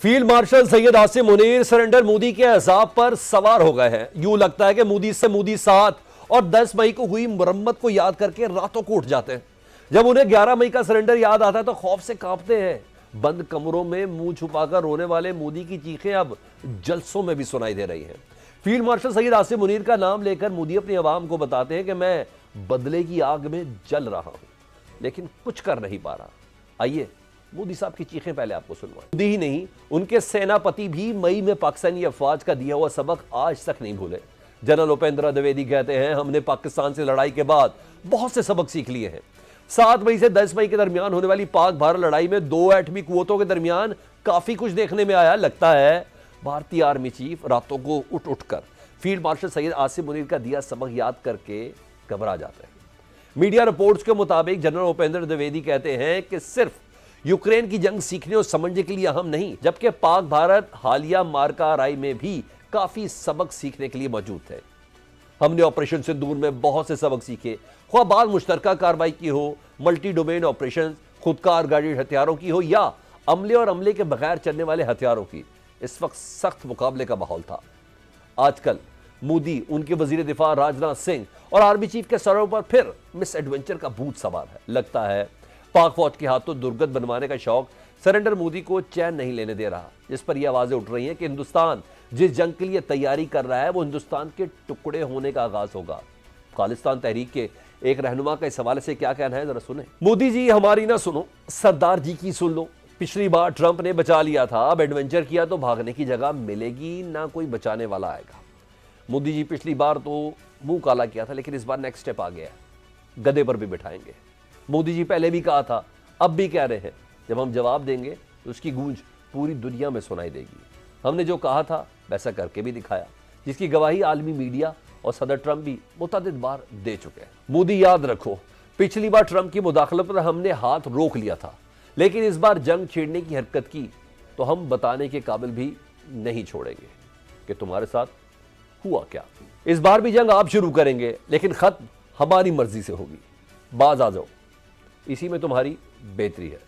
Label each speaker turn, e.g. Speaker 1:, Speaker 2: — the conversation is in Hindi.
Speaker 1: Field marshal Syed Asim Munir surrender Modi के अजाब पर सवार हो गए हैं। यूं लगता है कि मोदी से मोदी 7 और 10 मई को हुई मुरम्मत को याद करके रातों को उठ जाते हैं। जब उन्हें 11 मई का सरेंडर याद आता है तो खौफ से कांपते हैं। बंद कमरों में मुंह छुपाकर रोने वाले मोदी की चीखें अब जलसों में भी सुनाई दे रही हैं। फील्ड मार्शल सैयद आसिम मुनीर का नाम लेकर मोदी अपनी आवाम को बताते हैं कि मैं बदले की आग में जल रहा हूं, लेकिन कुछ कर नहीं पा रहा। आइए मोदी साहब की चीखें पहले आपको सुनवाएं। मोदी ही नहीं, उनके सेनापति भी मई में पाकिस्तानी अफवाज का दिया हुआ सबक आज तक नहीं भूले। जनरल उपेंद्र द्विवेदी कहते हैं, हमने पाकिस्तान से लड़ाई के बाद बहुत से सबक सीख लिए हैं। 7 मई से 10 मई के दरमियान होने वाली पाक भारत लड़ाई में 2 एटमी कुव्वतों के दरमियान काफी कुछ देखने में आया। लगता है भारतीय आर्मी चीफ रातों को उठ उठकर फील्ड मार्शल सैयद आसिम मुनीर का दिया सबक याद करके घबरा जाते हैं। मीडिया रिपोर्ट्स के मुताबिक जनरल उपेंद्र द्विवेदी कहते हैं कि सिर्फ यूक्रेन की जंग सीखने और समझने के लिए अहम नहीं, जबकि पाक भारत हालिया मार्का राय में भी काफी सबक सीखने के लिए मौजूद थे। हमने ऑपरेशन सिंदूर में बहुत से सबक सीखे, ख्वाह बाद मुश्तरका कार्रवाई की हो, मल्टी डोमेन ऑपरेशन, खुदकार गाइडेड हथियारों की हो या अमले और अमले के बगैर चलने वाले हथियारों की। इस वक्त सख्त मुकाबले का माहौल था। आजकल मोदी, उनके वजीर दिफा राजनाथ सिंह और आर्मी चीफ के सरों पर फिर मिस एडवेंचर का भूत सवार है। लगता है पाक फौज के हाथों दुर्गत बनवाने का शौक सरेंडर मोदी को चैन नहीं लेने दे रहा, जिस पर यह आवाजें उठ रही हैं कि हिंदुस्तान जिस जंग के लिए तैयारी कर रहा है वो हिंदुस्तान के टुकड़े होने का आगाज होगा। खालिस्तान तहरीक के एक रहनुमा का इस हवाले से क्या कहना है, जरा सुने। मोदी जी हमारी ना सुनो, सरदार जी की सुन लो। पिछली बार ट्रंप ने बचा लिया था, अब एडवेंचर किया तो भागने की जगह मिलेगी ना, कोई बचाने वाला आएगा। मोदी जी पिछली बार तो मुंह काला किया था, लेकिन इस बार नेक्स्ट स्टेप आ गया, गधे पर भी बिठाएंगे। मोदी जी पहले भी कहा था, अब भी कह रहे हैं, जब हम जवाब देंगे तो उसकी गूंज पूरी दुनिया में सुनाई देगी। हमने जो कहा था वैसा करके भी दिखाया, जिसकी गवाही आलमी मीडिया और सदर ट्रंप भी मुतअद्दिद बार दे चुके हैं। मोदी याद रखो, पिछली बार ट्रंप की मुदाखलत पर हमने हाथ रोक लिया था, लेकिन इस बार जंग छेड़ने की हरकत की तो हम बताने के काबिल भी नहीं छोड़ेंगे कि तुम्हारे साथ हुआ क्या। इस बार भी जंग आप शुरू करेंगे, लेकिन खत्म हमारी मर्जी से होगी। बाज आ जाओ, इसी में तुम्हारी बेहतरी है।